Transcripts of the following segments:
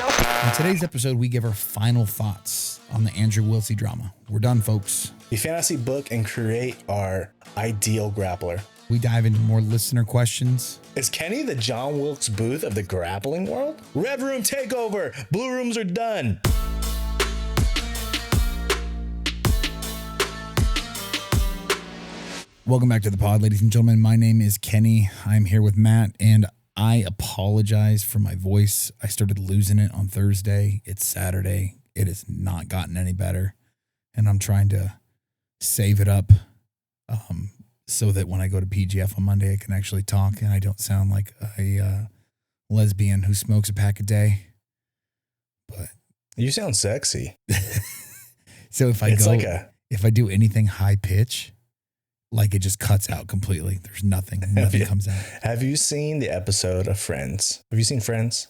In today's episode, we give our final thoughts on the Andrew Wiltse drama. We're done, folks. We fantasy book and create our ideal grappler. We dive into more listener questions. Is Kenny the John Wilkes Booth of the grappling world? Red room takeover. Blue rooms are done. Welcome back to the pod, ladies and gentlemen. My name is Kenny. I'm here with Matt, and I apologize for my voice. I started losing it on Thursday. It's Saturday. It has not gotten any better, and I'm trying to save it up so that when I go to PGF on Monday, I can actually talk and I don't sound like a lesbian who smokes a pack a day. But You sound sexy. so if I do anything high pitch, like it just cuts out completely. There's nothing comes out. Have you seen the episode of Friends? Have you seen Friends?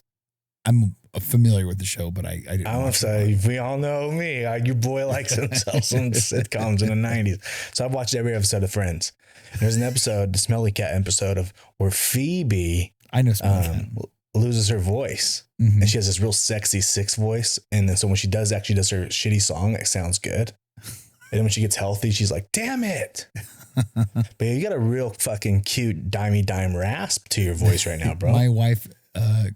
I'm familiar with the show, but I didn't. I don't say, we all know me. Your boy likes himself some sitcoms in the 90s. So I've watched every episode of Friends. There's an episode, the Smelly Cat episode of where Phoebe loses her voice. Mm-hmm. And she has this real sexy six voice. And then so when she actually does her shitty song, it sounds good. And then when she gets healthy, she's like, damn it. But you got a real fucking cute dime rasp to your voice right now, bro. My wife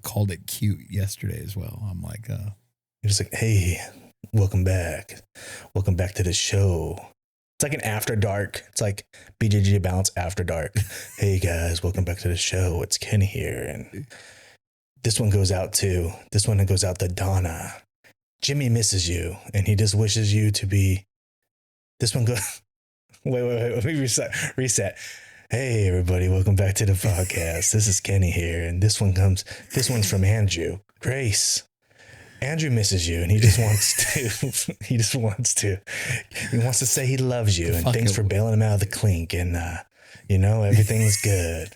called it cute yesterday as well. I'm like, you're just like, hey, welcome back. Welcome back to the show. It's like an after dark. It's like BJJ Balance after dark. Hey guys, welcome back to the show. It's Ken here. And this one goes out to Donna. Jimmy misses you and he just wishes you to be. This one goes. Wait. Let me reset. Hey, everybody. Welcome back to the podcast. This is Kenny here. And this one's from Andrew. Grace. Andrew misses you and he wants to say he loves you. And thanks for bailing him out of the clink. And, everything's good.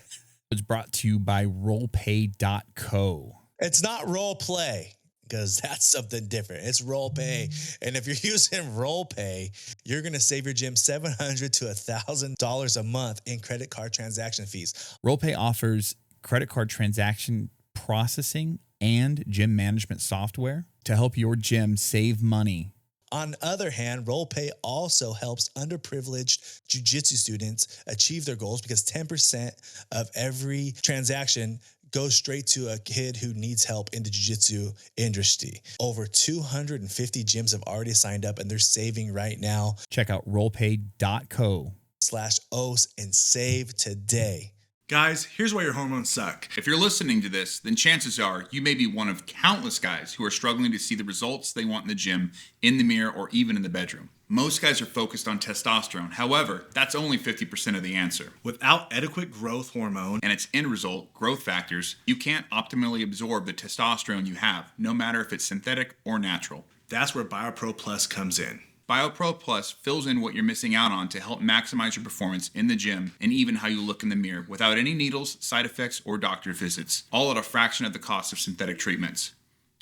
It's brought to you by rollpay.co. It's not role play. Because that's something different. It's RollPay. And if you're using RollPay, you're going to save your gym $700 to $1,000 a month in credit card transaction fees. RollPay offers credit card transaction processing and gym management software to help your gym save money. On the other hand, RollPay also helps underprivileged jiu-jitsu students achieve their goals because 10% of every transaction goes straight to a kid who needs help in the jiu-jitsu industry. Over 250 gyms have already signed up and they're saving right now. Check out rollpay.co/OS and save today. Guys, here's why your hormones suck. If you're listening to this, then chances are you may be one of countless guys who are struggling to see the results they want in the gym, in the mirror, or even in the bedroom. Most guys are focused on testosterone. However, that's only 50% of the answer. Without adequate growth hormone and its end result, growth factors, you can't optimally absorb the testosterone you have, no matter if it's synthetic or natural. That's where BioPro Plus comes in. BioPro Plus fills in what you're missing out on to help maximize your performance in the gym and even how you look in the mirror without any needles, side effects, or doctor visits, all at a fraction of the cost of synthetic treatments.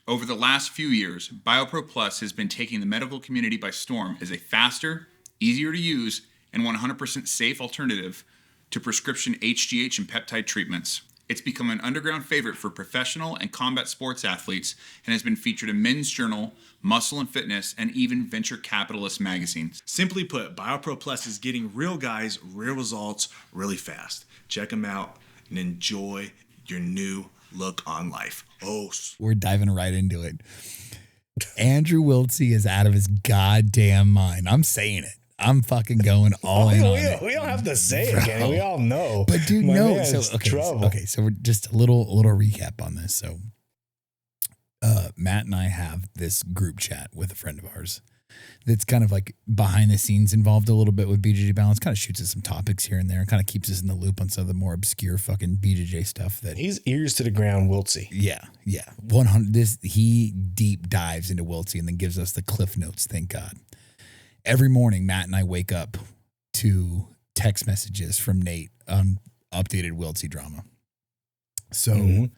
Over the last few years, BioPro Plus has been taking the medical community by storm as a faster, easier to use, and 100% safe alternative to prescription HGH and peptide treatments. It's become an underground favorite for professional and combat sports athletes and has been featured in Men's Journal, Muscle and Fitness, and even venture capitalist magazines. Simply put, BioPro Plus is getting real guys, real results really fast. Check them out and enjoy your new look on life. Oh, we're diving right into it. Andrew Wiltse is out of his goddamn mind. I'm saying it. I'm fucking going all in on it. We don't have to say it, Kenny. We all know. But dude, no. So we're just a little recap on this. So Matt and I have this group chat with a friend of ours that's kind of like behind the scenes involved a little bit with BJJ Balance, kind of shoots us some topics here and there, and kind of keeps us in the loop on some of the more obscure fucking BJJ stuff. That he's ears to the ground, Wiltse. Yeah. 100. He deep dives into Wiltse and then gives us the cliff notes. Thank God. Every morning, Matt and I wake up to text messages from Nate on updated Wiltse drama. So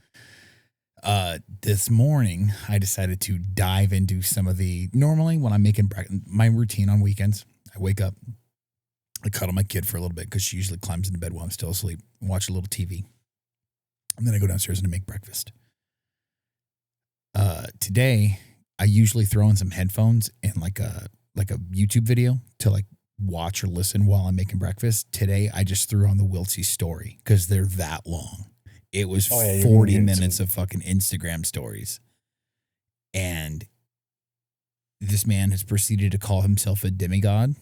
this morning, I decided to dive into some of the, normally when I'm making my routine on weekends, I wake up, I cuddle my kid for a little bit because she usually climbs into bed while I'm still asleep, watch a little TV. And then I go downstairs and I make breakfast. Today I usually throw in some headphones and like a YouTube video to like watch or listen while I'm making breakfast. Today I just threw on the Wiltse story because they're that long. It was 40 minutes of fucking Instagram stories. And this man has proceeded to call himself a demigod,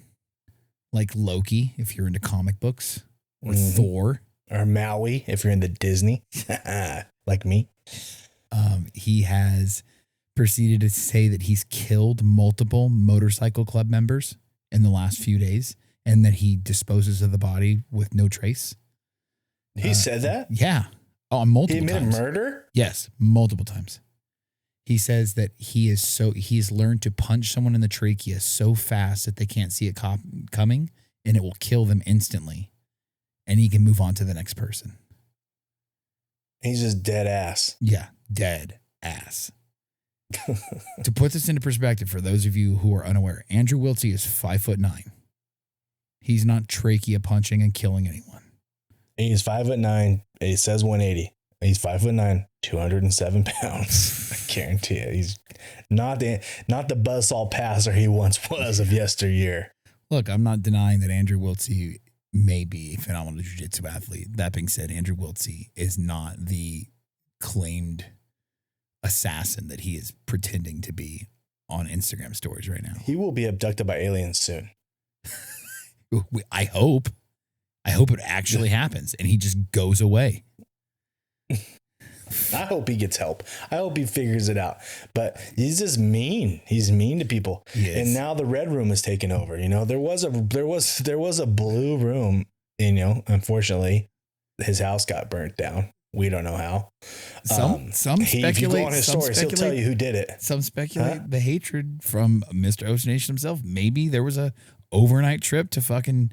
like Loki, if you're into comic books, or Thor. Or Maui, if you're into Disney, like me. He has proceeded to say that he's killed multiple motorcycle club members in the last few days and that he disposes of the body with no trace. He said that? Yeah. Oh, multiple times. He admitted murder? Yes, multiple times. He says that he's learned to punch someone in the trachea so fast that they can't see it coming and it will kill them instantly. And he can move on to the next person. He's just dead ass. Yeah, dead ass. To put this into perspective, for those of you who are unaware, Andrew Wiltse is 5'9". He's not trachea punching and killing anyone. He's 5'9". He says 180. He's 5'9", 207 pounds. I guarantee you, he's not the buzzsaw passer he once was of yesteryear. Look, I'm not denying that Andrew Wiltse may be a phenomenal jiu-jitsu athlete. That being said, Andrew Wiltse is not the claimed assassin that he is pretending to be on Instagram stories right now. He will be abducted by aliens soon. I hope it actually happens and he just goes away. I hope he gets help. I hope he figures it out. But he's just mean. He's mean to people. And now the red room is taken over. You know, there was a blue room. And, you know, unfortunately, his house got burnt down. We don't know how. Some speculate. If you go on his stories, he'll tell you who did it. Some speculate the hatred from Mr. Ocean Nation himself. Maybe there was a overnight trip to fucking.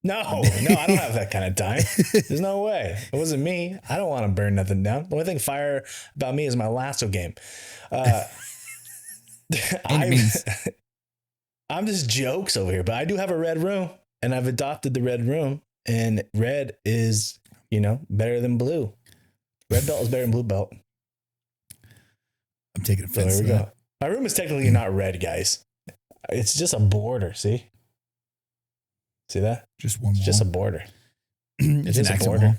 No, I don't have that kind of time. There's no way. It wasn't me. I don't want to burn nothing down. The only thing fire about me is my lasso game. I'm just jokes over here, but I do have a red room and I've adopted the red room, and red is, you know, better than blue. Red belt is better than blue belt. I'm taking offense. So there we go. My room is technically not red, guys. It's just a border. See that? Just one wall. It's just a border. It's just a border.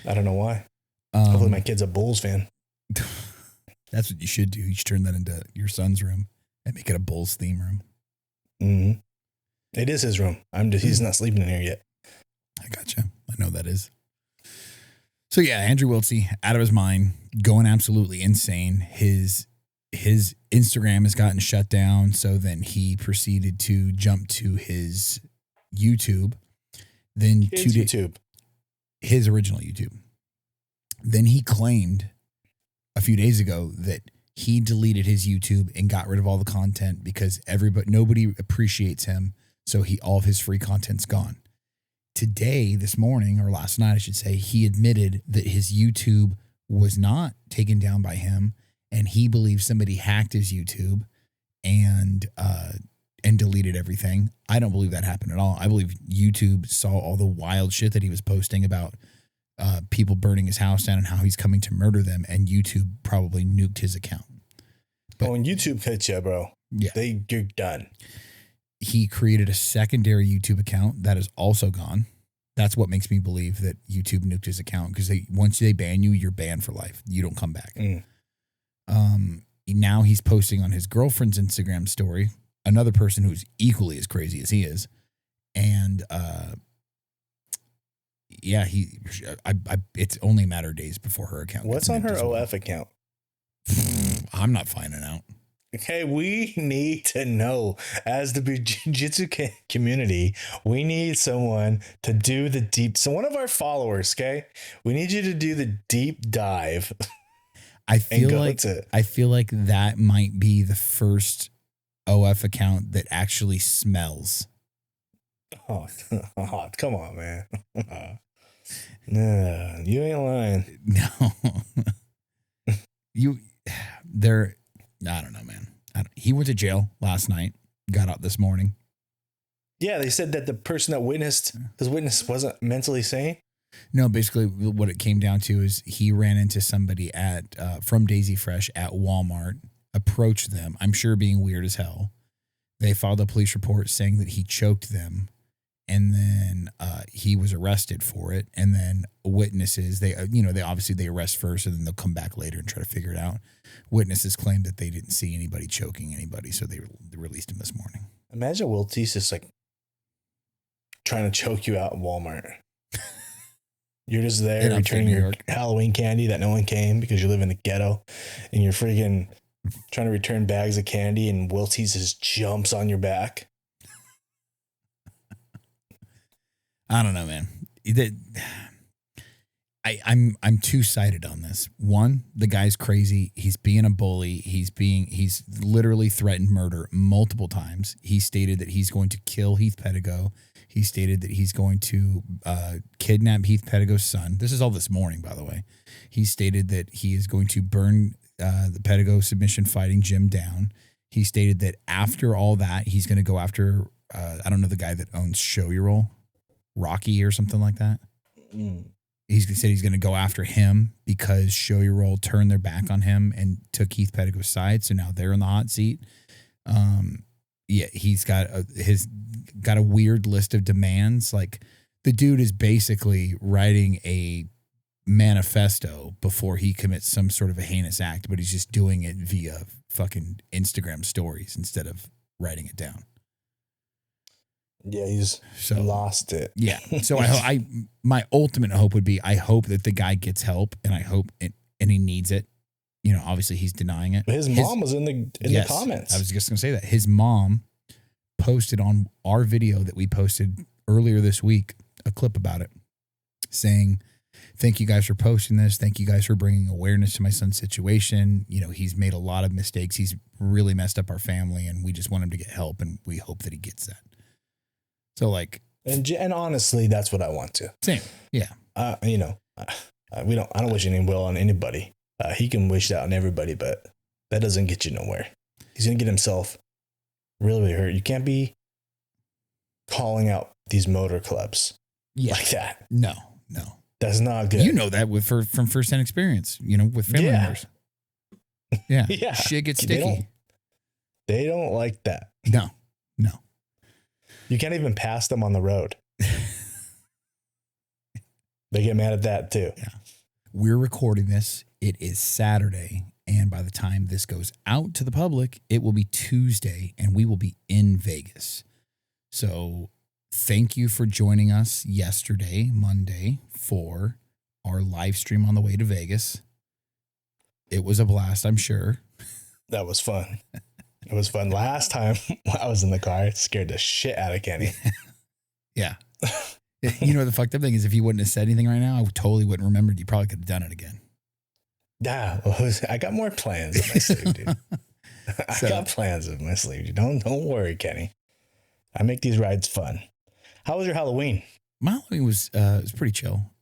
I don't know why. Hopefully my kid's a Bulls fan. That's what you should do. You should turn that into your son's room and make it a Bulls theme room. Mm-hmm. It is his room. He's not sleeping in here yet. I gotcha. I know that is. So yeah, Andrew Wiltse, out of his mind, going absolutely insane. His Instagram has gotten shut down, so then he proceeded to jump to his YouTube. Then his original YouTube. Then he claimed a few days ago that he deleted his YouTube and got rid of all the content because nobody appreciates him, so all of his free content's gone. Today, this morning, or last night, I should say, he admitted that his YouTube was not taken down by him, and he believes somebody hacked his YouTube and deleted everything. I don't believe that happened at all. I believe YouTube saw all the wild shit that he was posting about people burning his house down and how he's coming to murder them, and YouTube probably nuked his account. But when YouTube hits you, bro, you're done. He created a secondary YouTube account that is also gone. That's what makes me believe that YouTube nuked his account, because once they ban you, you're banned for life. You don't come back. Now he's posting on his girlfriend's Instagram story, another person who's equally as crazy as he is. And it's only a matter of days before her account. What's on her OF account? I'm not finding out. Okay, we need to know, as the jiu-jitsu community, we need someone to do the deep. So one of our followers, okay, we need you to do the deep dive. I feel like that might be the first OF account that actually smells. Oh, come on, man. No, you ain't lying. No. I don't know, man. He went to jail last night, got out this morning. Yeah, they said that the person that witnessed his witness wasn't mentally sane. No, basically what it came down to is he ran into somebody from Daisy Fresh at Walmart, approached them, I'm sure being weird as hell. They filed a police report saying that he choked them, and then he was arrested for it. And then witnesses, they arrest first, and then they'll come back later and try to figure it out. Witnesses claimed that they didn't see anybody choking anybody, so they released him this morning. Imagine Wiltse just like trying to choke you out in Walmart. You're just there returning your Halloween candy that no one came because you live in the ghetto, and you're freaking trying to return bags of candy, and Wiltse just jumps on your back. I don't know, man. I'm two-sided on this. One, the guy's crazy. He's being a bully. He's literally threatened murder multiple times. He stated that he's going to kill Heath Pedigo. He stated that he's going to kidnap Heath Pedigo's son. This is all this morning, by the way. He stated that he is going to burn the Pedigo submission fighting gym down. He stated that after all that, he's going to go after, I don't know, the guy that owns Show Your Roll, Rocky or something like that. He said he's going to go after him because Show Your Roll turned their back on him and took Heath Pedigo's side. So now they're in the hot seat. Yeah, he's got a weird list of demands. Like, the dude is basically writing a manifesto before he commits some sort of a heinous act, but he's just doing it via fucking Instagram stories instead of writing it down. Yeah, he's lost it. Yeah. So my ultimate hope would be, I hope that the guy gets help, and I hope and he needs it. You know, obviously he's denying it. His mom was in the comments. I was just going to say that. His mom posted on our video that we posted earlier this week, a clip about it, saying, thank you guys for posting this. Thank you guys for bringing awareness to my son's situation. You know, he's made a lot of mistakes. He's really messed up our family, and we just want him to get help, and we hope that he gets that. So, like, and honestly, that's what I want to. Same. Yeah. You know, I don't wish any will on anybody. He can wish that on everybody, but that doesn't get you nowhere. He's going to get himself really, really hurt. You can't be calling out these motor clubs like that. No. That's not good. You know that from firsthand experience, you know, with family members. Yeah. Yeah. Shit gets sticky. They don't like that. No. You can't even pass them on the road. They get mad at that too. Yeah. We're recording this. It is Saturday. And by the time this goes out to the public, it will be Tuesday, and we will be in Vegas. So thank you for joining us yesterday, Monday, for our live stream on the way to Vegas. It was a blast, I'm sure. That was fun. It was fun. Last time I was in the car, it scared the shit out of Kenny. Yeah. You know, the fucked up thing is, if you wouldn't have said anything right now, I totally wouldn't remember. You probably could have done it again. Yeah. I got more plans up my sleeve, dude. I got plans up my sleeve. Don't worry, Kenny. I make these rides fun. How was your Halloween? My Halloween was pretty chill.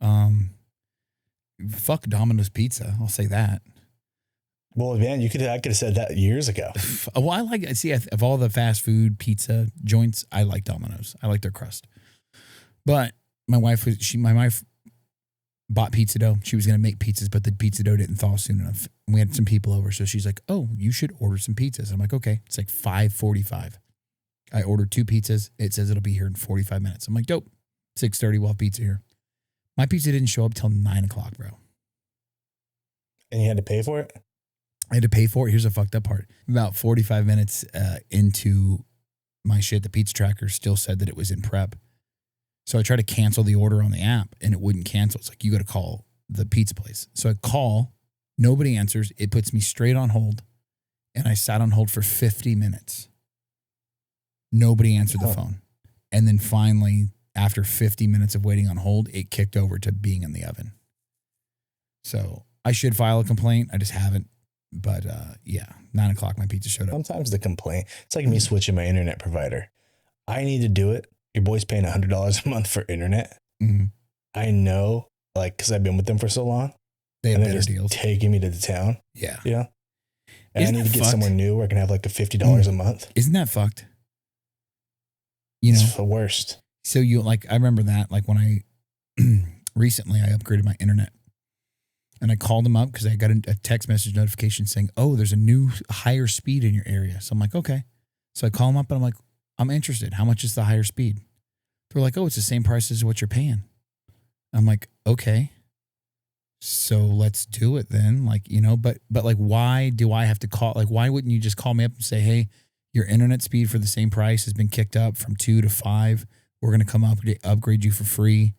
Fuck Domino's Pizza. I'll say that. Well, man, I could have said that years ago. Well, of all the fast food pizza joints, I like Domino's. I like their crust. But my wife bought pizza dough. She was going to make pizzas, but the pizza dough didn't thaw soon enough. We had some people over, so she's like, "Oh, you should order some pizzas." I'm like, "Okay." It's like 5:45. I ordered 2 pizzas. It says it'll be here in 45 minutes. I'm like, "Dope." 6:30, we'll have pizza here. My pizza didn't show up till 9 o'clock, bro. And you had to pay for it? I had to pay for it. Here's the fucked up part. About 45 minutes into my shit, the pizza tracker still said that it was in prep. So I tried to cancel the order on the app, and it wouldn't cancel. It's like, you got to call the pizza place. So I call, nobody answers. It puts me straight on hold, and I sat on hold for 50 minutes. Nobody answered the phone. And then finally, after 50 minutes of waiting on hold, it kicked over to being in the oven. So I should file a complaint. I just haven't. But 9 o'clock, my pizza showed up. Sometimes the complaint, it's like me switching my internet provider. I need to do it. Your boy's paying $100 a month for internet. Mm-hmm. I know, like, because I've been with them for so long. They have better better deals. Taking me to the town. Yeah. Yeah. And Isn't I need to get fucked? somewhere new where I can have like a $50 a month. Isn't that fucked? You know, It's the worst. so I remember that, like, when recently I upgraded my internet. And I called them up because I got a text message notification saying, oh, there's a new higher speed in your area. So I'm like, okay. So I call them up and I'm like, I'm interested. How much is the higher speed? They're like, oh, it's the same price as what you're paying. I'm like, okay. So let's do it then. Like, you know, but like, why do I have to call? Like, why wouldn't you just call me up and say, hey, your internet speed for the same price has been kicked up from 2 to 5. We're going to come up and upgrade you for free.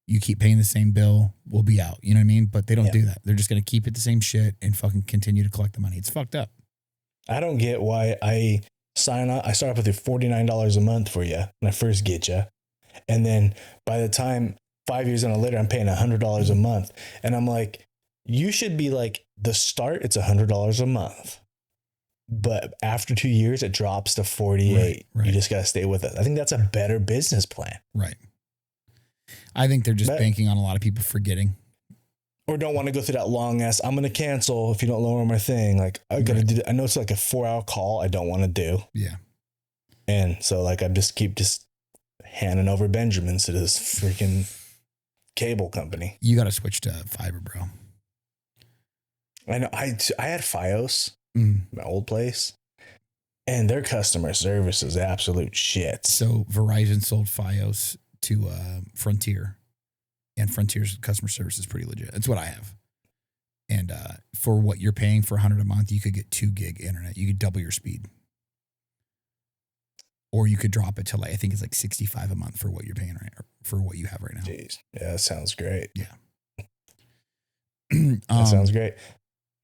You keep paying the same bill, we'll be out. You know what I mean? But they don't do that. They're just going to keep it the same shit and fucking continue to collect the money. It's fucked up. I don't get why I sign up. I start up with $49 a month for you when I first get you. And then by the time 5 years on later, I'm paying $100 a month. And I'm like, you should be like, the start, it's $100 a month. But after 2 years, it drops to 48. Right. You just got to stay with it. I think that's a better business plan. Right. I think they're just banking on a lot of people forgetting. Or don't want to go through that long ass, I'm going to cancel if you don't lower my thing. Like, I got to do I know it's like a 4-hour call I don't want to do. Yeah. And so, like, I just keep handing over Benjamins to this freaking cable company. You got to switch to fiber, bro. I know. I had Fios, my old place, and their customer service is absolute shit. So Verizon sold Fios to Frontier, and Frontier's customer service is pretty legit. That's what I have. And for what you're paying for $100 a month, you could get 2 gig internet. You could double your speed. Or you could drop it to like, I think it's like $65 a month for what you're paying right, or for what you have right now. Jeez. Yeah, that sounds great. Yeah. That sounds great.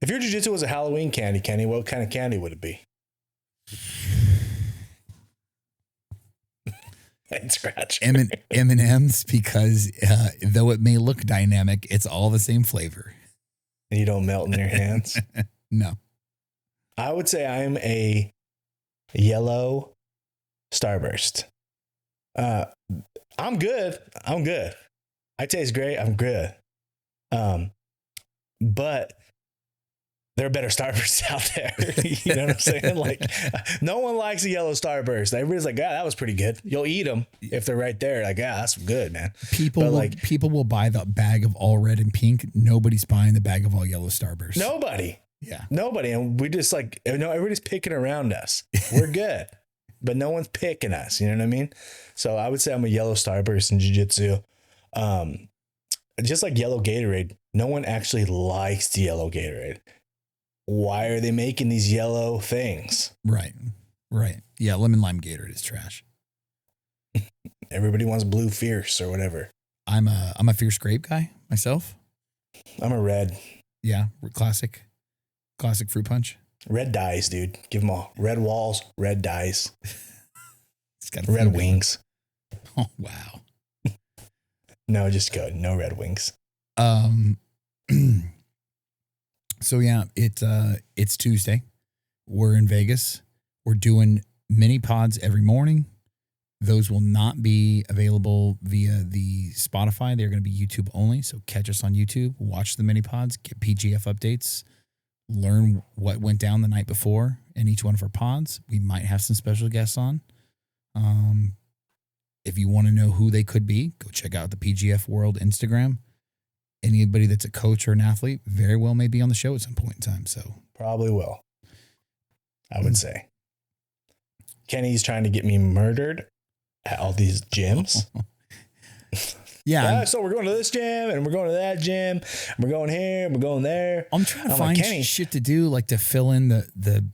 If your jiu-jitsu was a Halloween candy, Kenny, what kind of candy would it be? Scratch. M&M's, because though it may look dynamic, it's all the same flavor. And you don't melt in your hands? No. I would say I'm a yellow Starburst. I'm good. I taste great. I'm good. But there are better Starbursts out there. You know what I'm saying? Like, no one likes a yellow Starburst. Everybody's like, that was pretty good. You'll eat them if they're right there. Like, that's good, man. People will buy the bag of all red and pink. Nobody's buying the bag of all yellow Starburst. Nobody. Yeah. Nobody. And we just like, everybody's picking around us. We're good. But no one's picking us. You know what I mean? So I would say I'm a yellow Starburst in jiu-jitsu. Just like yellow Gatorade. No one actually likes the yellow Gatorade. Why are they making these yellow things? Right. Yeah, lemon lime Gatorade is trash. Everybody wants blue fierce or whatever. I'm a fierce grape guy myself. I'm a red. Yeah, classic fruit punch. Red dies, dude. Give them all. Red walls, red dies. It's got red wings. Oh, wow. No, just go. No red wings. So yeah, it's Tuesday. We're in Vegas. We're doing mini pods every morning. Those will not be available via the Spotify. They're going to be YouTube only. So catch us on YouTube, watch the mini pods, get PGF updates, learn what went down the night before in each one of our pods. We might have some special guests on. If you want to know who they could be, go check out the PGF World Instagram. Anybody that's a coach or an athlete very well may be on the show at some point in time. So probably will. I would say. Kenny's trying to get me murdered at all these gyms. Yeah. So we're going to this gym and we're going to that gym. And we're going here. And we're going there. I'm trying to find shit to do, like to fill in the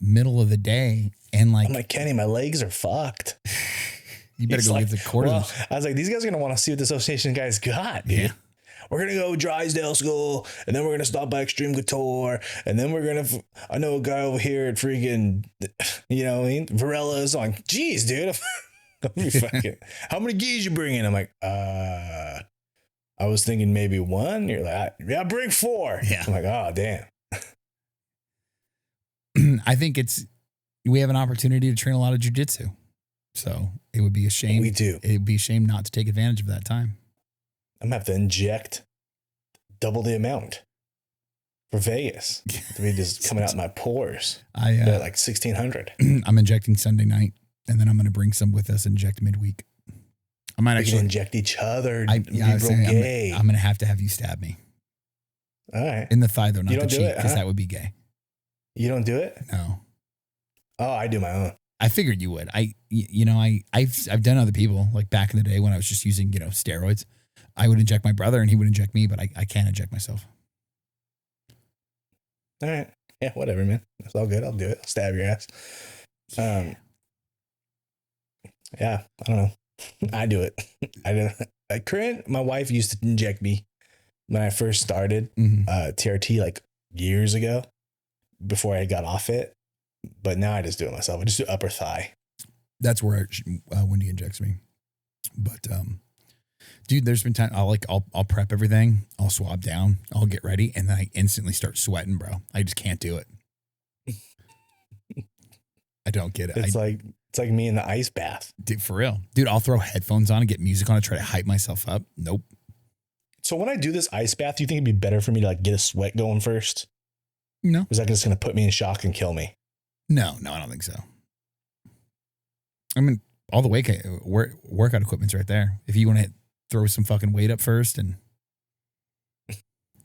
middle of the day. And like, I'm like, Kenny, my legs are fucked. You better go get the quarters. Well, I was like, these guys are going to want to see what the association guys got, dude. Yeah. We're going to go Drysdale School, and then we're going to stop by Extreme Couture, and then we're going to, I know a guy over here at freaking, you know what I mean? Varella's on. Geez, dude. How many gis you bringing? I'm like, I was thinking maybe 1. You're like, yeah, bring 4. Yeah. I'm like, oh, damn. I think we have an opportunity to train a lot of jiu-jitsu. So it would be a shame. We do. It would be a shame not to take advantage of that time. I'm going to have to inject double the amount for Vegas. To be just coming out my pores. Like 1,600. I'm injecting Sunday night, and then I'm going to bring some with us and inject midweek. might we actually can inject each other. I Be was real saying, gay. I'm gonna have to have you stab me All right. in the thigh though, not You the don't do cheek, it, because huh? that would be gay. You don't do it? No, Oh, I do my own. I figured you would. I've done other people, like back in the day when I was just using steroids. I would inject my brother and he would inject me, but I can't inject myself. All right. Yeah, whatever, man. It's all good. I'll do it. I'll stab your ass. Yeah, I don't know. I do it. I don't. Corinne, my wife used to inject me when I first started TRT like years ago before I got off it. But now I just do it myself. I just do upper thigh. That's where Wendy injects me. But dude, there's been time I'll prep everything, I'll swab down, I'll get ready, and then I instantly start sweating, bro. I just can't do it. I don't get it. It's like me in the ice bath. Dude, for real. Dude, I'll throw headphones on and get music on and try to hype myself up. Nope. So when I do this ice bath, do you think it'd be better for me to like get a sweat going first? No. Or is that just going to put me in shock and kill me? No, I don't think so. I mean, all the workout equipment's right there. If you want to throw some fucking weight up first and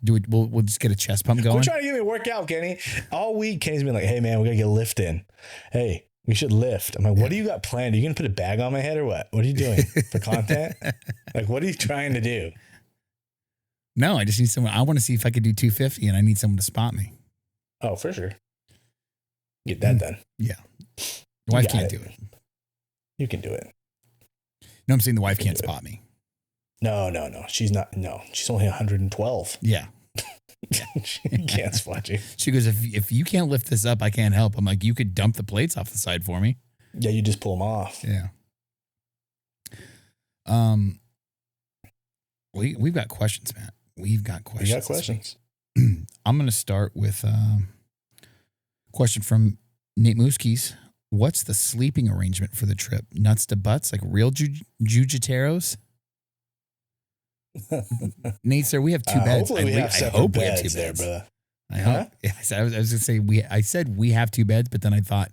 do it, we'll just get a chest pump going. We're trying to get me a workout, Kenny. All week, Kenny's been like, hey, man, we got to get a lift in. Hey, we should lift. I'm like, what do you got planned? Are you going to put a bag on my head or what? What are you doing for content? Like, what are you trying to do? No, I just need someone. I want to see if I could do 250 and I need someone to spot me. Oh, for sure. Get that done. Yeah. The wife can't do it. You can do it. No, I'm saying the wife can't spot me. No. She's not. No, she's only 112. Yeah. She can't spot you. She goes, if you can't lift this up, I can't help. I'm like, you could dump the plates off the side for me. Yeah, you just pull them off. Yeah. We've got questions, Matt. We've got questions. We got questions. I'm going to start with a question from Nate Mooskies. What's the sleeping arrangement for the trip? Nuts to butts, like real jiu-jiteros? Nate, sir, we have two beds. Hopefully I hope we have two beds. Brother. I hope. Yeah, I was going to say I said we have two beds, but then I thought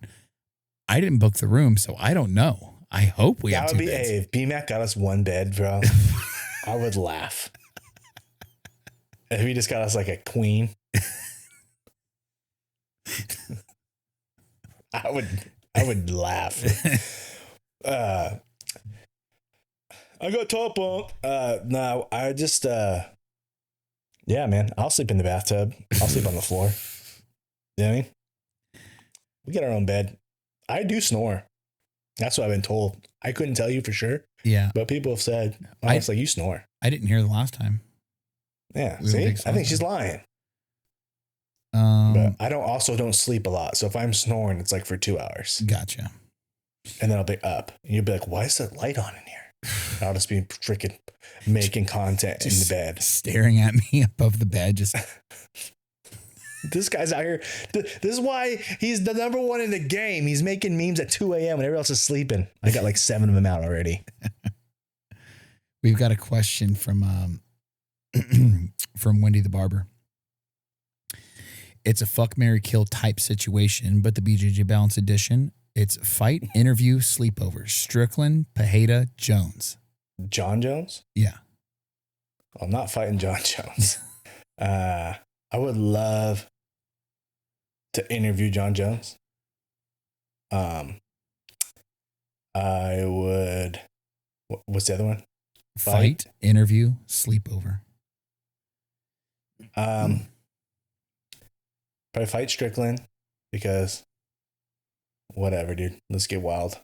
I didn't book the room, so I don't know. I hope we have two beds. Hey, if BMAC got us one bed, bro, I would laugh. If he just got us like a queen, I would laugh. I got top bunk. No, I just yeah, man. I'll sleep in the bathtub. I'll sleep on the floor. You know what I mean? We get our own bed. I do snore. That's what I've been told. I couldn't tell you for sure. Yeah. But people have said, honestly, you snore. I didn't hear the last time. Yeah. See? I think she's lying. But I don't sleep a lot. So if I'm snoring, it's like for 2 hours. Gotcha. And then I'll be up. And you'll be like, why is that light on in here? I'll just be freaking making content just in the bed. Staring at me above the bed. Just this guy's out here. This is why he's the number one in the game. He's making memes at 2 a.m. when everyone else is sleeping. I got like 7 of them out already. We've got a question from from Wendy the Barber. It's a fuck, marry, kill type situation, but the BJJ Balance edition. It's fight, interview, sleepover. Strickland, Pajeda, Jones. John Jones? Yeah. I'm not fighting John Jones. I would love to interview John Jones. I would. What's the other one? Fight, interview, sleepover. Probably fight Strickland because whatever, dude. Let's get wild.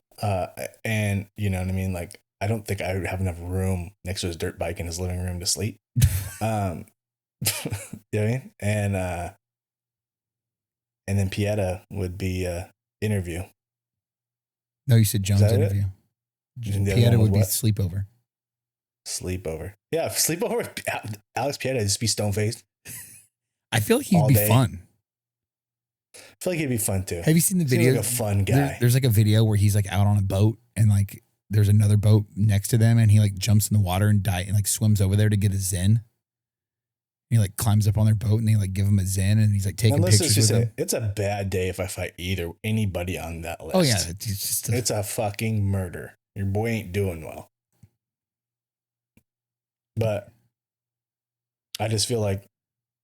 And you know what I mean? Like, I don't think I would have enough room next to his dirt bike in his living room to sleep. You know what I mean? And then Pieta would be interview. No, you said Jones interview. Pieta would be what? sleepover. Sleepover. Yeah, sleepover. Alex Pieta just be stone faced. I feel like he'd be fun. I feel like he'd be fun too. Have you seen the video? Like a fun guy. There's like a video where he's like out on a boat and like there's another boat next to them and he like jumps in the water and like swims over there to get a zen. He like climbs up on their boat and they like give him a zen and he's like taking pictures with them. It's a bad day if I fight anybody on that list. Oh yeah, it's a fucking murder. Your boy ain't doing well. But I just feel like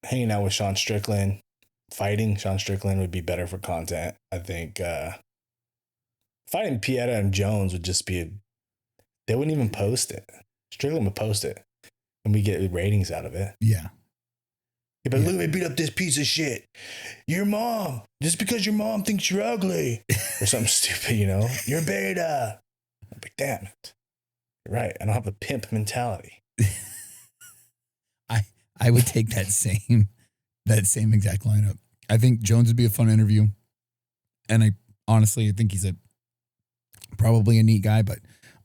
hanging out with Sean Strickland, fighting Sean Strickland would be better for content. I think fighting Pieta and Jones would just be, they wouldn't even post it. Strickland would post it and we get ratings out of it. Yeah. Yeah, but look at me beat up this piece of shit. Your mom, just because your mom thinks you're ugly or something stupid, you know, you're beta. I'm like, damn it. You're right. I don't have the pimp mentality. I would take that same exact lineup. I think Jones would be a fun interview. And I think he's probably a neat guy, but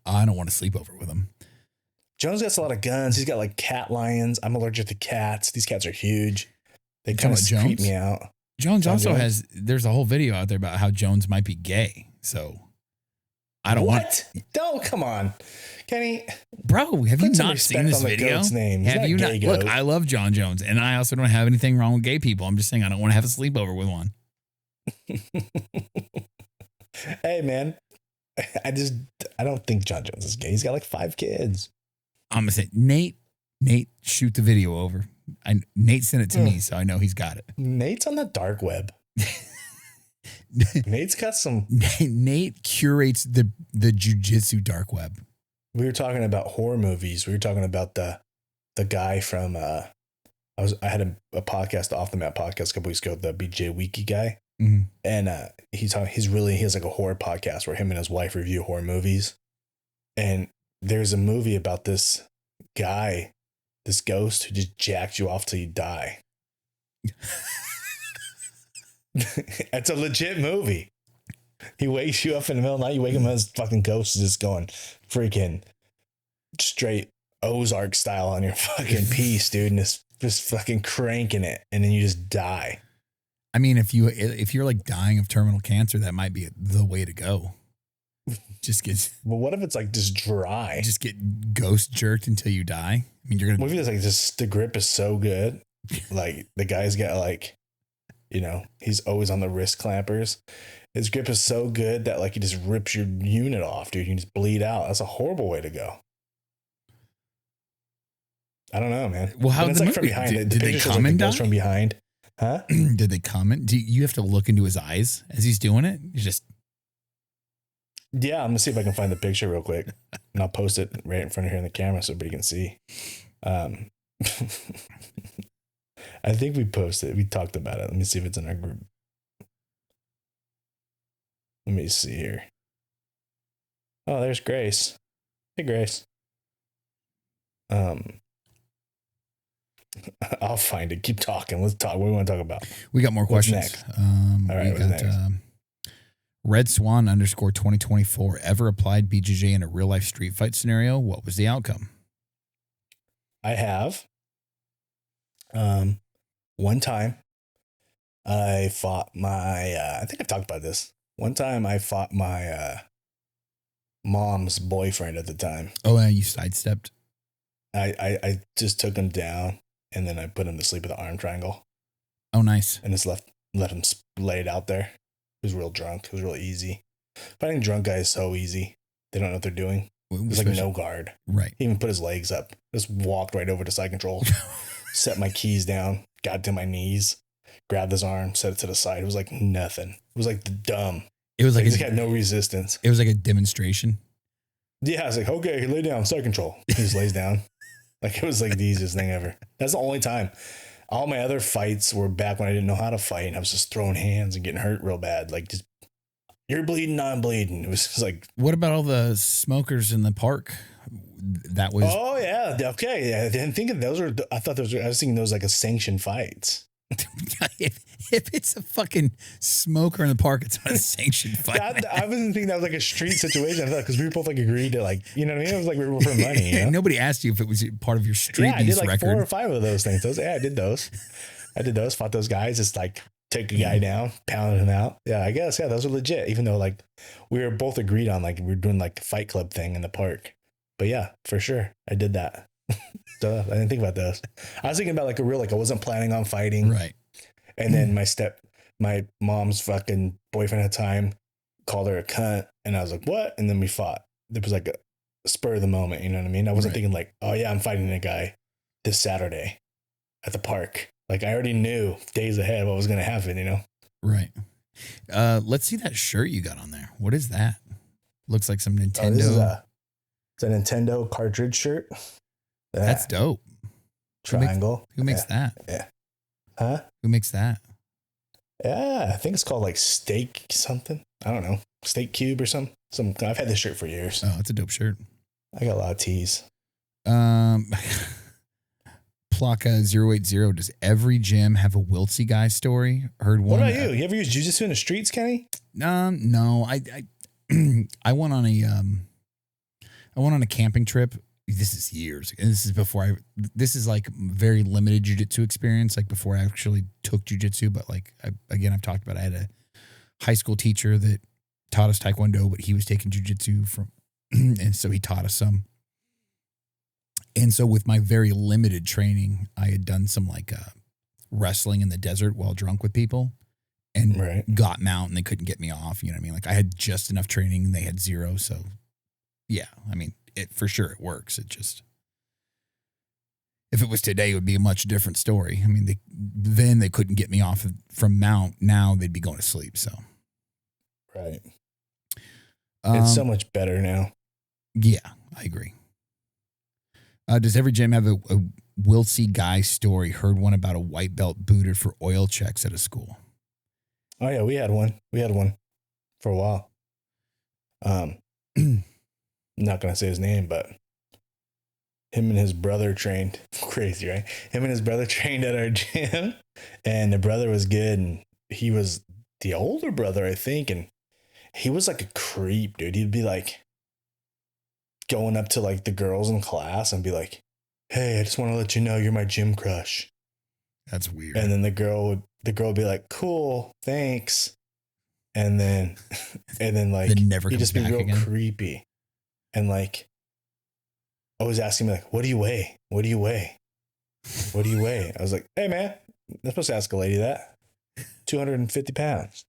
I don't want to sleep over with him. Jones gets a lot of guns. He's got like cat lions. I'm allergic to cats. These cats are huge. They kind of creep me out. Jones also has, there's a whole video out there about how Jones might be gay. So I don't want. Don't, come on. Kenny. Bro, have you not seen this video? Have you not? Look, I love John Jones, and I also don't have anything wrong with gay people. I'm just saying I don't want to have a sleepover with one. Hey, man. I don't think John Jones is gay. He's got like 5 kids. I'm gonna say, Nate, shoot the video over. Nate sent it to me, so I know he's got it. Nate's on the dark web. Nate's got some. Nate curates the jiu-jitsu dark web. We were talking about horror movies. We were talking about the guy from I had a podcast, Off the Mat podcast a couple weeks ago, the BJ Wiki guy. Mm-hmm. And he has like a horror podcast where him and his wife review horror movies. And there's a movie about this guy, this ghost who just jacks you off till you die. It's a legit movie. He wakes you up in the middle of the night. You wake him up, his fucking ghost is just going freaking straight Ozark style on your fucking piece, dude. And it's just fucking cranking it. And then you just die. I mean, if you're like dying of terminal cancer, that might be the way to go. Just get. Well, what if it's like just dry? Just get ghost jerked until you die. I mean, you're gonna. What if it's like just the grip is so good, like the guy's got like, you know, he's always on the wrist clampers. His grip is so good that like he just rips your unit off, dude. You just bleed out. That's a horrible way to go. I don't know, man. Well, how it's the like movie? from behind? Did they come and die from behind? Huh? Did they comment? Do you have to look into his eyes as he's doing it? You just. Yeah, I'm gonna see if I can find the picture real quick, and I'll post it right in front of here in the camera so everybody can see. I think we posted. We talked about it. Let me see if it's in our group. Let me see here. Oh, there's Grace. Hey, Grace. I'll find it. Keep talking. Let's talk. What do we want to talk about? We got more What's questions. next? All right, what's next? Red Swan _ 2024 ever applied BJJ in a real life street fight scenario? What was the outcome? I have. One time I fought my, I think I've talked about this. One time I fought my mom's boyfriend at the time. Oh, you sidestepped? I just took him down and then I put him to sleep with the arm triangle. Oh, nice. And just let him lay it out there. He was real drunk. It was real easy. Fighting drunk guys is so easy. They don't know what they're doing. There's like no guard. Right. He even put his legs up. Just walked right over to side control. Set my keys down. Got to my knees. Grabbed his arm. Set it to the side. It was like nothing. It was like dumb. It was like he just had no resistance. It was like a demonstration. Yeah, I was like, okay, lay down, side control. He just lays down. Like it was like the easiest thing ever. That's the only time. All my other fights were back when I didn't know how to fight and I was just throwing hands and getting hurt real bad. Like just, you're bleeding, I'm bleeding. It was just like. What about all the smokers in the park? That was. Oh yeah. Okay. Yeah, I didn't think of those were, I was thinking those like a sanctioned fights. if it's a fucking smoker in the park, it's not a sanctioned fight. I wasn't thinking that was like a street situation. I thought because we both like agreed to like, you know what I mean? It was like we were for money. You know? Nobody asked you if it was part of your street. Yeah, I did like record. 4 or 5 of those things. I did those. Fought those guys. Just like took a guy down, pounded him out. Yeah, I guess. Yeah, those are legit. Even though like we were both agreed on like we were doing like a fight club thing in the park. But yeah, for sure, I did that. So I didn't think about those. I was thinking about like a real like I wasn't planning on fighting. Right. And then my mom's fucking boyfriend at the time called her a cunt, and I was like, what? And then we fought. There was like spur of the moment. You know what I mean? I wasn't Right. thinking like, oh yeah, I'm fighting a guy this Saturday at the park. Like I already knew days ahead what was going to happen, you know? Right. Let's see that shirt you got on there. What is that? Looks like some Nintendo. Oh, this is it's a Nintendo cartridge shirt. That's dope. Triangle. Who makes that? Yeah. Huh? Who makes that? Yeah, I think it's called like Steak something. I don't know. Steak Cube or something. I've had this shirt for years. Oh, it's a dope shirt. I got a lot of tees. Plaka 080. Does every gym have a Wiltse guy story? Heard one. What about you? You ever use Jiu Jitsu in the streets, Kenny? No. I went on a camping trip. This is years. And this is before this is like very limited jiu-jitsu experience, like before I actually took jiu-jitsu. But like, I've talked about, I had a high school teacher that taught us Taekwondo, but he was taking jiu-jitsu and so he taught us some. And so with my very limited training, I had done some like wrestling in the desert while drunk with people and got mount and they couldn't get me off. You know what I mean? Like I had just enough training and they had zero. So yeah, I mean, for sure it works. It just, if it was today, it would be a much different story. I mean, then they couldn't get me off from mount. Now they'd be going to sleep. So. Right. It's so much better now. Yeah, I agree. Does every gym have a Wiltse guy story? Heard one about a white belt booted for oil checks at a school. Oh yeah, we had one. We had one for a while. Not gonna say his name, but him and his brother trained. Crazy, right? Him and his brother trained at our gym, and the brother was good, and he was the older brother, I think, and he was like a creep, dude. He'd be like going up to like the girls in class and be like, "Hey, I just want to let you know you're my gym crush." That's weird. And then the girl would be like, "Cool, thanks." And then like then never he'd comes just be back real again. creepy. And like always asking me like, "What do you weigh? What do you weigh? What do you weigh?" I was like, "Hey man, I'm supposed to ask a lady that. 250 pounds.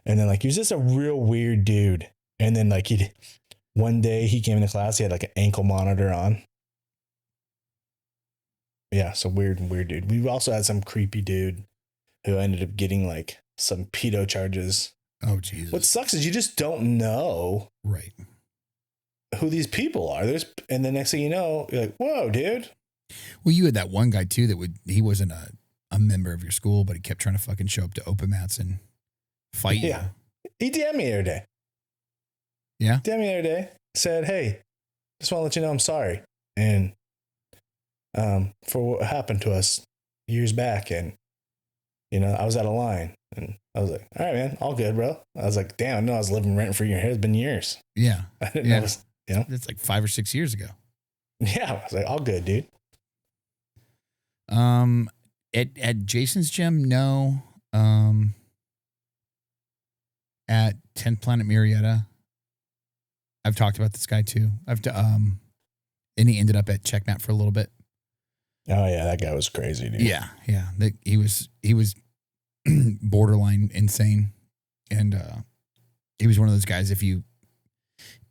And then like he was just a real weird dude. And then like one day he came into class, he had like an ankle monitor on. Yeah, so weird dude. We also had some creepy dude who ended up getting like some pedo charges. Oh Jesus. What sucks is you just don't know right who these people are. And the next thing you know, you're like, "Whoa, dude." Well, you had that one guy too he wasn't a member of your school, but he kept trying to fucking show up to open mats and fight you. Yeah. He DM'd me the other day. Yeah. DM'd me the other day. Said, "Hey, just want to let you know I'm sorry. And for what happened to us years back. And, you know, I was out of line." And I was like, "All right, man, all good, bro." I was like, "Damn, no, I was living rent free in your head. It's been years." Yeah. I didn't know. You know? It's like 5 or 6 years ago. Yeah. I was like, "All good, dude." At Jason's gym, no. At 10th Planet Murrieta, I've talked about this guy too. And he ended up at Checkmate for a little bit. Oh yeah, that guy was crazy, dude. Yeah. He was borderline insane, and he was one of those guys.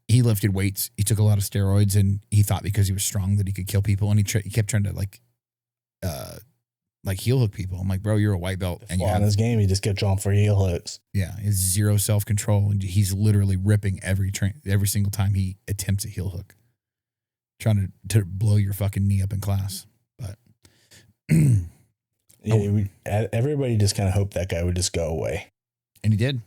He lifted weights, he took a lot of steroids, and he thought because he was strong that he could kill people, and he kept trying to like heel hook people. I'm like, bro, you're a white belt, and you have in this game, he just kept drawing for heel hooks. Yeah, it's zero self control, and he's literally ripping every single time he attempts a heel hook, trying to blow your fucking knee up in class. But yeah, everybody just kind of hoped that guy would just go away, and he did.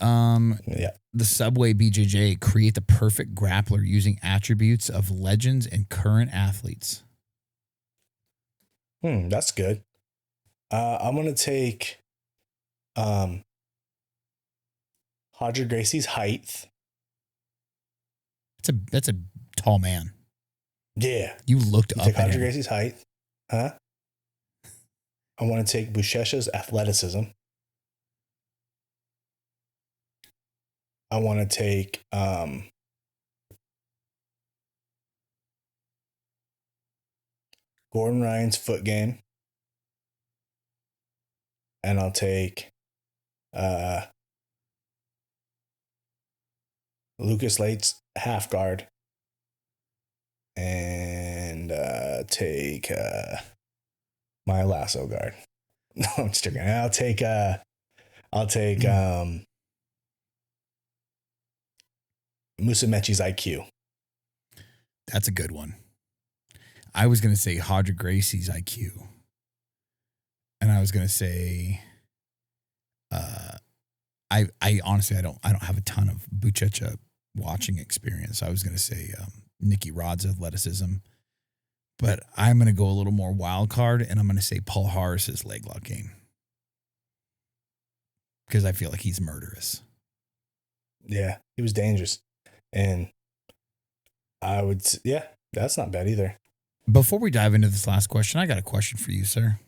Yeah. The Subway BJJ create the perfect grappler using attributes of legends and current athletes. That's good. I'm gonna take Hodger Gracie's height. That's a tall man. Yeah. You looked up Take at Hodger him. Gracie's height. Huh? I want to take Buchecha's athleticism. I want to take Gordon Ryan's foot game. And I'll take Lucas Late's half guard. And take my lasso guard. No, I'm just joking. I'll take Musamechi's IQ. That's a good one. I was going to say Hodger Gracie's IQ. And I was going to say, I honestly, I don't have a ton of Buchecha watching experience. I was going to say Nicky Rod's athleticism, but I'm going to go a little more wild card, and I'm going to say Paul Harris's leg lock game because I feel like he's murderous. Yeah, he was dangerous, and that's not bad either. Before we dive into this last question, I got a question for you, sir.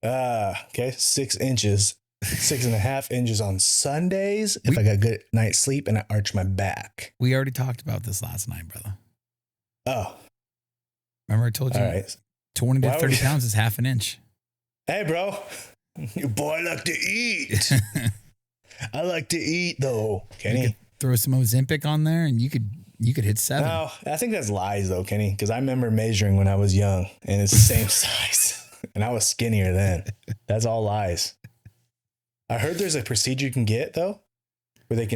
Okay, 6 inches. 6.5 inches on Sundays if I got a good night's sleep and I arch my back. We already talked about this last night, brother. Oh. Remember I told you 20 to 30 pounds is half an inch. Hey, bro. Your boy like to eat. I like to eat, though, Kenny. You could throw some Ozempic on there and you could hit 7. No, I think that's lies, though, Kenny, because I remember measuring when I was young and it's the same size. And I was skinnier then. That's all lies. I heard there's a procedure you can get though, where they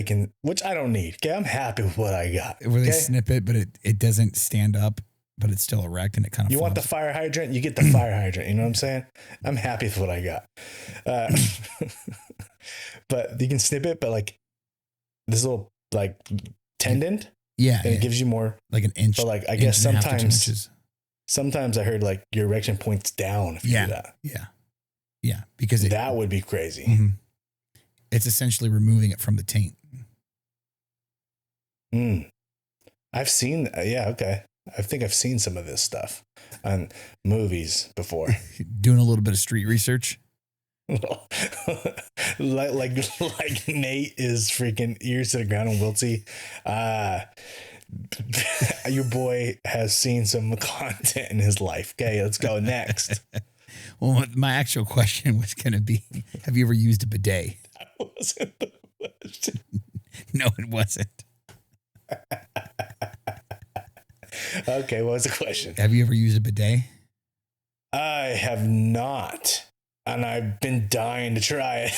can, which I don't need. Okay, I'm happy with what I got. Where they snip it, but it doesn't stand up, but it's still erect and it kind of. You want the fire hydrant? You get the fire hydrant. You know what I'm saying? I'm happy with what I got. But you can snip it, but like this little like tendon. Yeah, and it gives you more like an inch. But like I guess sometimes I heard like your erection points down if you do that. Yeah, because that would be crazy. Mm-hmm. It's essentially removing it from the taint. I've seen, okay. I think I've seen some of this stuff on movies before. Doing a little bit of street research. like Nate is freaking ears to the ground on Wiltse. Your boy has seen some content in his life. Okay, let's go next. Well, my actual question was going to be, have you ever used a bidet? That wasn't the question. No, it wasn't. Okay, what was the question? Have you ever used a bidet? I have not. And I've been dying to try it.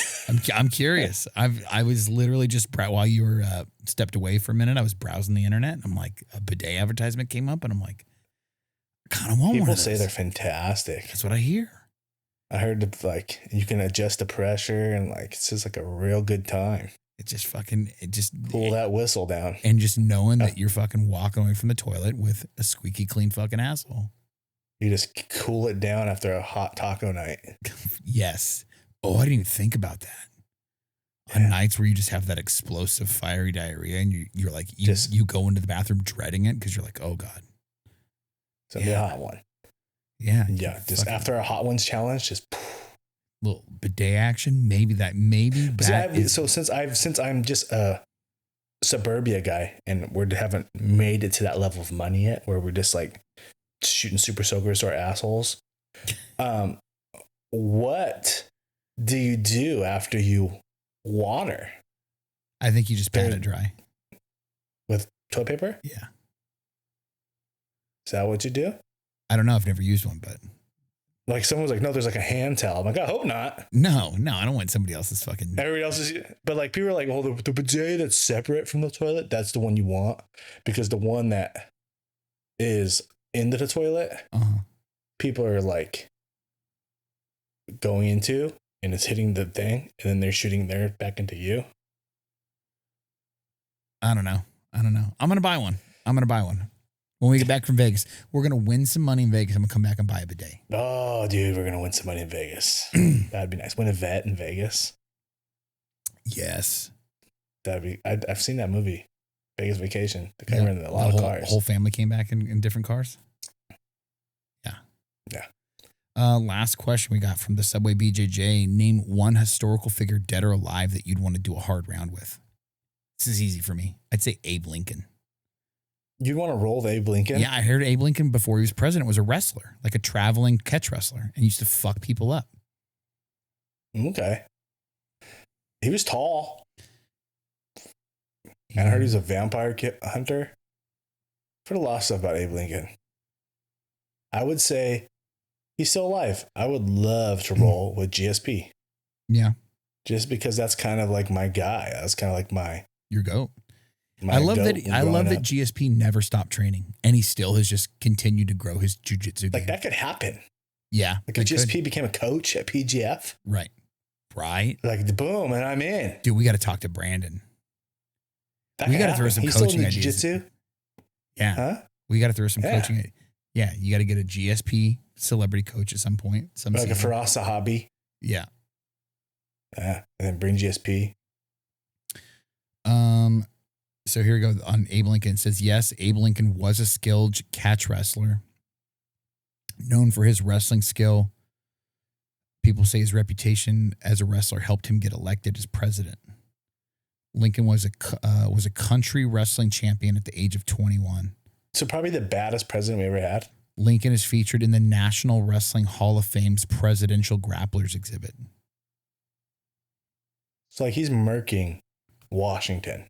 I'm curious. I was literally just, while you were stepped away for a minute, I was browsing the internet. And I'm like, a bidet advertisement came up and I'm like, I kind of want one of those. People say they're fantastic. That's what I hear. I heard that, like, you can adjust the pressure and like it's just like a real good time. It just pull that whistle down. And just knowing that you're fucking walking away from the toilet with a squeaky clean fucking asshole. You just cool it down after a hot taco night. Yes. Oh, I didn't even think about that. Yeah. On nights where you just have that explosive fiery diarrhea and you're like, you go into the bathroom dreading it because you're like, oh God. It's gonna be a hot one. Yeah. Yeah. Just after a hot ones challenge, just little bidet action. So since I'm just a suburbia guy and we haven't made it to that level of money yet, where we're just like shooting super soakers to our assholes. What do you do after you water? I think you just pat it dry. With toilet paper? Yeah. Is that what you do? I don't know. I've never used one, but. Like someone was like, no, there's like a hand towel. I'm like, I hope not. No, I don't want somebody else's fucking. Everybody else's. But like people are like, well, the bidet that's separate from the toilet, that's the one you want. Because the one that is into the toilet, people are like going into and it's hitting the thing and then they're shooting their back into you. I don't know. I'm going to buy one. When we get back from Vegas, we're going to win some money in Vegas. I'm going to come back and buy a bidet. Oh, dude, we're going to win some money in Vegas. That'd be nice. Win a vet in Vegas. Yes. I've seen that movie, Vegas Vacation. The guy ran a lot of cars. The whole family came back in different cars. Yeah. Yeah. Last question we got from the Subway BJJ. Name one historical figure, dead or alive, that you'd want to do a hard round with. This is easy for me. I'd say Abe Lincoln. You'd want to roll with Abe Lincoln? Yeah, I heard Abe Lincoln before he was president was a wrestler, like a traveling catch wrestler, and used to fuck people up. Okay. He was tall. And I heard he's a vampire hunter. I've heard a lot of stuff about Abe Lincoln. I would say he's still alive. I would love to roll with GSP. Yeah. Just because that's kind of like my guy. That's kind of like your goat. my I love goat that. I love growing that up. GSP never stopped training, and he still has just continued to grow his jiu-jitsu Like game. that could happen. Yeah, Like if GSP became a coach at PGF, right. like boom, and I'm in. Dude, we got to talk to Brandon. That We could got to throw happen. some He's still coaching in ideas. jiu-jitsu, Yeah, huh? we got to throw some Yeah. coaching. Yeah, you got to get a GSP celebrity coach at some point. Like a Faraz Sahabi. Yeah. Yeah, and then bring GSP. So here we go on Abe Lincoln. It says, yes, Abe Lincoln was a skilled catch wrestler, known for his wrestling skill. People say his reputation as a wrestler helped him get elected as president. Lincoln was a country wrestling champion at the age of 21. So probably the baddest president we ever had. Lincoln is featured in the National Wrestling Hall of Fame's Presidential Grapplers exhibit. So like he's murking Washington.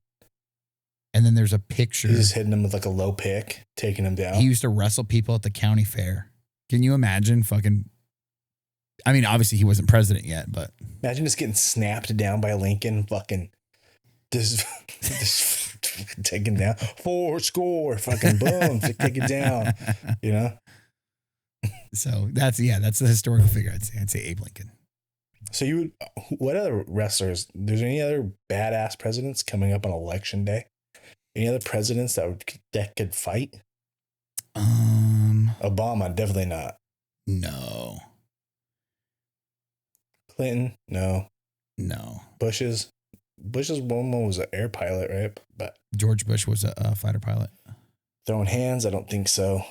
And then there's a picture. He's just hitting him with like a low pick, taking him down. He used to wrestle people at the county fair. Can you imagine fucking... I mean, obviously he wasn't president yet, but... Imagine just getting snapped down by Lincoln, fucking just taken down. 4 score, fucking boom, take it down. You know? So that's the historical figure. I'd say Abe Lincoln. So you would, what other wrestlers, there's any other badass presidents coming up on election day? Any other presidents that could fight? Obama, definitely not. No. Clinton, no. No. Bush's woman was an air pilot, right? But George Bush was a fighter pilot. throwing hands, I don't think so.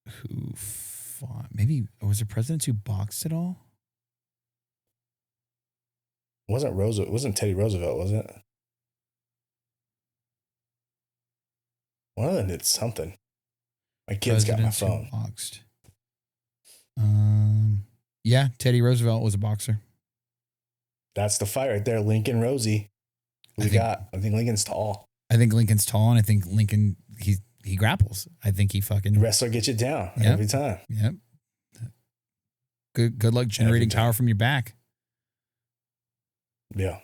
Who fought? Maybe, was there presidents who boxed at all? It wasn't Roosevelt. It wasn't Teddy Roosevelt, was it? One of them did something. My kid's got my Presidents who phone. boxed. Yeah, Teddy Roosevelt was a boxer. That's the fight right there. Lincoln Rosie. I think Lincoln's tall. I think Lincoln's tall, and I think Lincoln, he grapples. I think he fucking... The wrestler gets you down every time. Yep. Good luck generating power from your back. Yeah.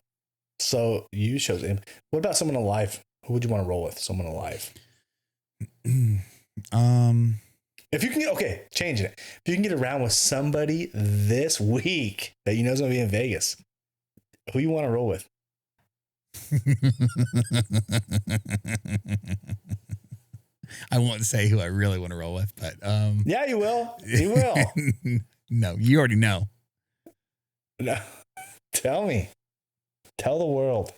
So you chose him. What about someone alive? Who would you want to roll with? Someone alive. If you can get, changing it. If you can get around with somebody this week that you know is going to be in Vegas, who you want to roll with? I won't say who I really want to roll with, but Yeah, you will. You will. No, you already know. No. Tell me. Tell the world.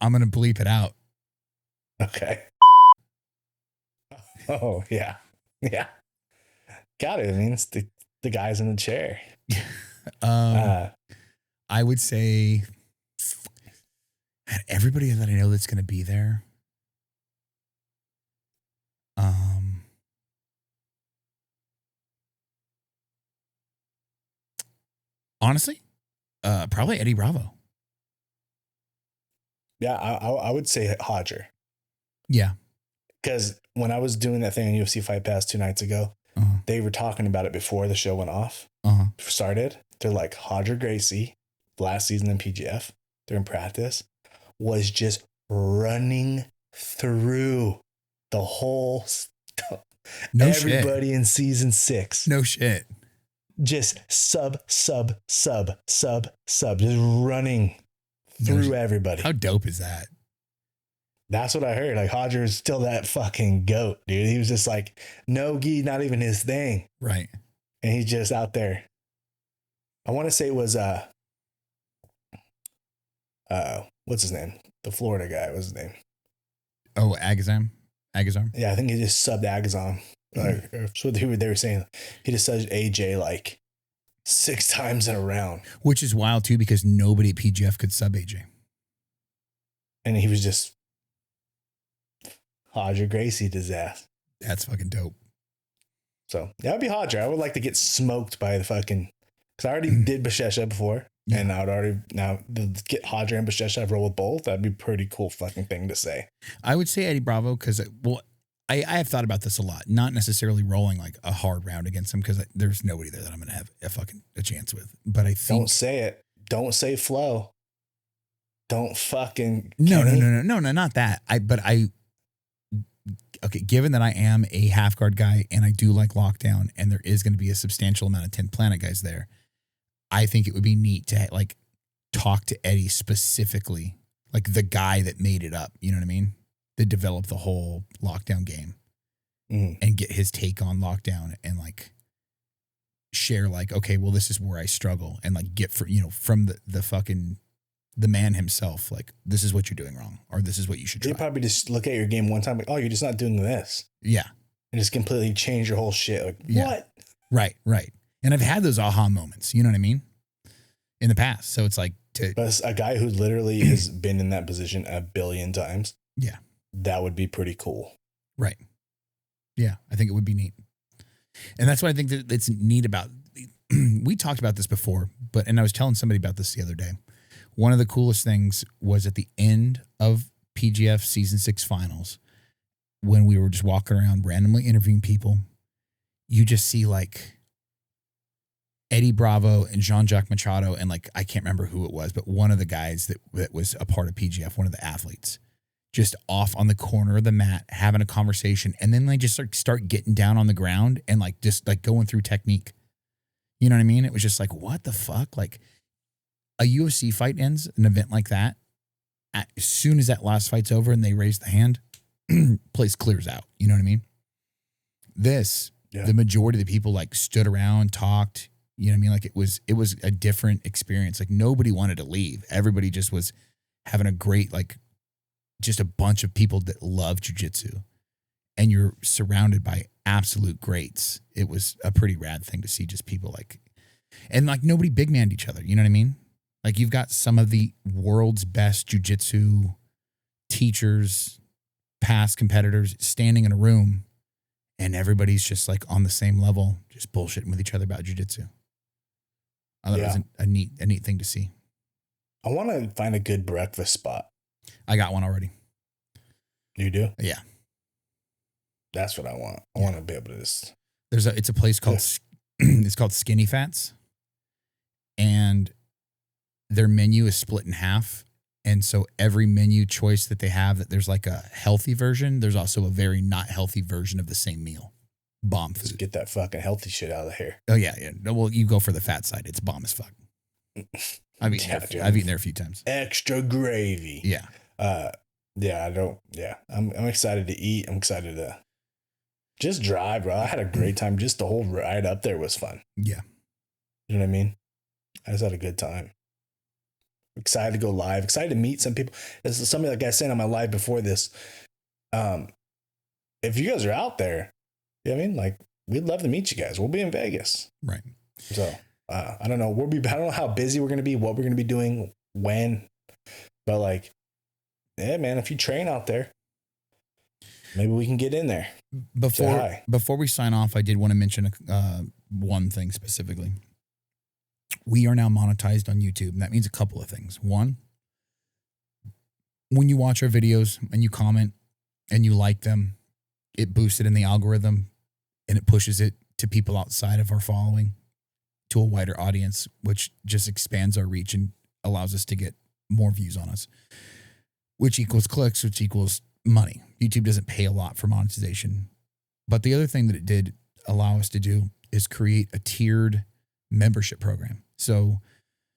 I'm gonna bleep it out. Okay. Oh, yeah. Yeah. Got it. It means the guy's in the chair. I would say everybody that I know that's gonna be there. Honestly, probably Eddie Bravo. Yeah, I would say Hodger. Yeah. Because when I was doing that thing on UFC Fight Pass 2 nights ago, they were talking about it before the show went off, started. They're like, Hodger Gracie, last season in PGF, they're in practice, was just running through the whole stuff. No Everybody in season 6. No shit. Just sub, just running through everybody. How dope is that? That's what I heard. Like Hodger is still that fucking goat, dude. He was just like, no gi, not even his thing. Right. And he's just out there. I want to say it was what's his name? The Florida guy. What's his name? Oh, Agazarm. Yeah, I think he just subbed Agazarm. That's what they were saying. He just subbed AJ like 6 times in a round. Which is wild too, because nobody at PGF could sub AJ. And he was just Hodger Gracie his ass. That's fucking dope. So that would be Hodger. I would like to get smoked by the fucking, because I already did Bashesha before. Yeah. And I would already now get Hadra and Bashesha roll with both. That'd be a pretty cool fucking thing to say. I would say Eddie Bravo because, I have thought about this a lot. Not necessarily rolling like a hard round against him because there's nobody there that I'm going to have a chance with. But I think Don't say it. Don't say Flo. Don't fucking no, Kenny. not that. Okay, given that I am a half guard guy and I do like lockdown and there is going to be a substantial amount of 10th Planet guys there, I think it would be neat to like talk to Eddie specifically, like the guy that made it up. You know what I mean? That developed the whole lockdown game and get his take on lockdown and like share like, okay, well, this is where I struggle and like get from the fucking the man himself, like this is what you're doing wrong or this is what you should try. You probably just look at your game one time like, oh, you're just not doing this. Yeah. And just completely change your whole shit. Like, Yeah. what? Right. And I've had those aha moments, you know what I mean? In the past. So it's like But a guy who literally has been in that position a billion times. Yeah. That would be pretty cool. Right. Yeah. I think it would be neat. And that's what I think that it's neat about. We talked about this before, and I was telling somebody about this the other day. One of the coolest things was at the end of PGF season 6 finals, when we were just walking around randomly interviewing people, you just see like Eddie Bravo and Jean-Jacques Machado. And like, I can't remember who it was, but one of the guys that was a part of PGF, one of the athletes, just off on the corner of the mat, having a conversation. And then they just start getting down on the ground and like, just like going through technique. You know what I mean? It was just like, what the fuck? Like a UFC fight ends, an event like that. As soon as that last fight's over and they raise the hand, place clears out. You know what I mean? The majority of the people like stood around, talked, you know what I mean? Like it was a different experience. Like nobody wanted to leave. Everybody just was having a great, like just a bunch of people that love jiu-jitsu, and you're surrounded by absolute greats. It was a pretty rad thing to see, just people like, and like nobody big manned each other. You know what I mean? Like you've got some of the world's best jiu-jitsu teachers, past competitors standing in a room, and everybody's just like on the same level, just bullshitting with each other about jiu-jitsu. I thought it was a neat thing to see. I want to find a good breakfast spot. I got one already. You do? Yeah. That's what I want. I want to be able to just. It's a place called it's called Skinny Fats, and their menu is split in half. And so every menu choice that they have, that there's like a healthy version, there's also a very not healthy version of the same meal. Bomb food. Just get that fucking healthy shit out of here. Oh yeah. Well, you go for the fat side. It's bomb as fuck. I've eaten there a few times. Extra gravy. Yeah. I'm excited to eat. I'm excited to just drive, bro. I had a great time. Just the whole ride up there was fun. Yeah. You know what I mean? I just had a good time. Excited to go live. Excited to meet some people. This is something like I said on my live before this. If you guys are out there, you know what I mean? Like, we'd love to meet you guys. We'll be in Vegas. Right. So I don't know. I don't know how busy we're gonna be, what we're gonna be doing, when. But like, yeah, man, if you train out there, maybe we can get in there. Before we sign off, I did want to mention one thing specifically. We are now monetized on YouTube, and that means a couple of things. One, when you watch our videos and you comment and you like them, it boosts it in the algorithm and it pushes it to people outside of our following, to a wider audience, which just expands our reach and allows us to get more views on us, which equals clicks, which equals money. YouTube doesn't pay a lot for monetization. But the other thing that it did allow us to do is create a tiered membership program. So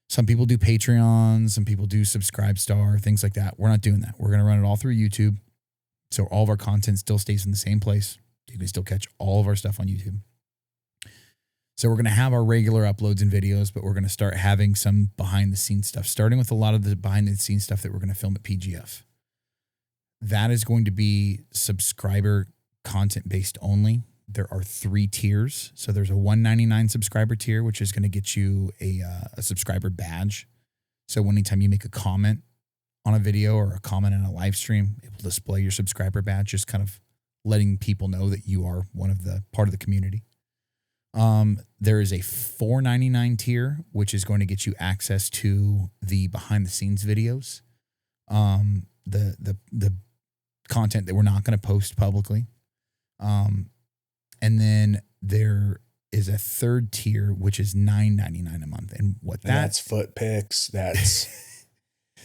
some people do Patreon, some people do Subscribe Star, things like that. We're not doing that. We're going to run it all through YouTube. So all of our content still stays in the same place. You can still catch all of our stuff on YouTube. So we're going to have our regular uploads and videos, but we're going to start having some behind the scenes stuff, starting with a lot of the behind the scenes stuff that we're going to film at PGF. That is going to be subscriber content based only. There are 3 tiers. So there's a $199 subscriber tier, which is going to get you a subscriber badge. So anytime you make a comment on a video or a comment in a live stream, it will display your subscriber badge, just kind of letting people know that you are one of the part of the community. There is a $4.99 tier, which is going to get you access to the behind the scenes videos. The content that we're not going to post publicly. And then there is a third tier, which is $9.99 a month. And that's foot pics. That's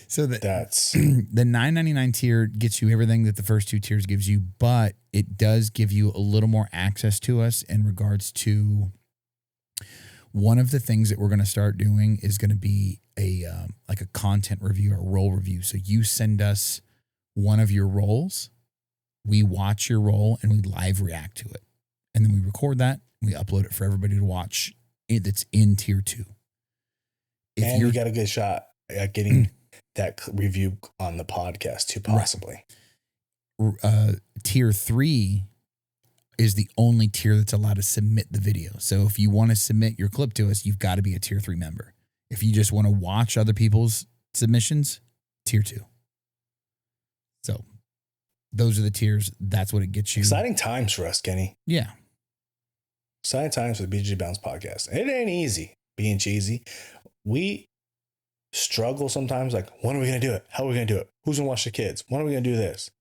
so that's the $9.99 tier gets you everything that the first two tiers gives you, but it does give you a little more access to us in regards to one of the things that we're going to start doing is going to be a like a content review or role review. So you send us one of your roles, we watch your role, and we live react to it. And then we record that, we upload it for everybody to watch. That's in tier 2. And you got a good shot at getting that review on the podcast too, possibly. Tier 3 is the only tier that's allowed to submit the video. So if you want to submit your clip to us, you've got to be a tier 3 member. If you just want to watch other people's submissions, tier 2. So those are the tiers. That's what it gets you. Exciting times for us, Kenny. Yeah. Exciting times for the BJJ Balance podcast. It ain't easy being cheesy. We struggle sometimes. Like, when are we going to do it? How are we going to do it? Who's going to watch the kids? When are we going to do this?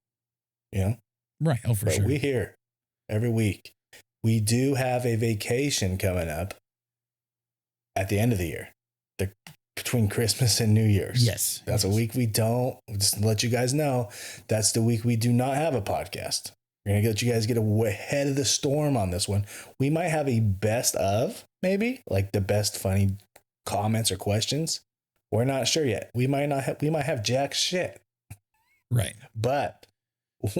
You know? Right. Oh, for sure. We're here every week. We do have a vacation coming up at the end of the year, between Christmas and New Year's. Yes. That's a week we don't, just to let you guys know, that's the week we do not have a podcast. We're going to let you guys get ahead of the storm on this one. We might have a best of, maybe, like the best funny comments or questions. We're not sure yet. We might have jack shit. Right. But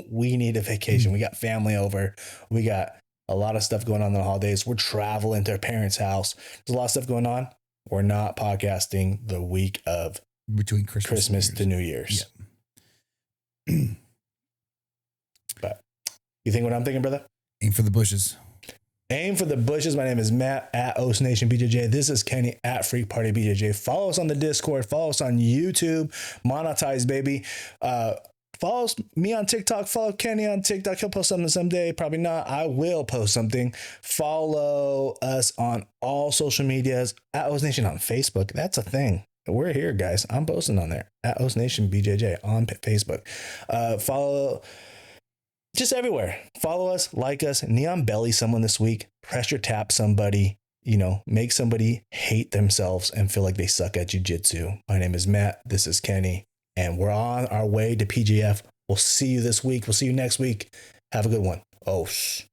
we need a vacation. We got family over. We got a lot of stuff going on in the holidays. We're traveling to our parents' house. There's a lot of stuff going on. We're not podcasting the week of between Christmas to New Year's. Yeah. But you think what I'm thinking, brother? Aim for the bushes. Aim for the bushes. My name is Matt at Oast Nation BJJ. This is Kenny at Freak Party BJJ. Follow us on the Discord. Follow us on YouTube. Monetize, baby. Follow me on TikTok. Follow Kenny on TikTok. He'll post something someday. Probably not. I will post something. Follow us on all social medias. At Oast Nation on Facebook. That's a thing. We're here, guys. I'm posting on there. At Oast Nation BJJ on Facebook. Follow just everywhere. Follow us. Like us. Neon belly someone this week. Pressure tap somebody. You know, make somebody hate themselves and feel like they suck at jiu-jitsu. My name is Matt. This is Kenny. And we're on our way to PGF. We'll see you this week. We'll see you next week. Have a good one. Os.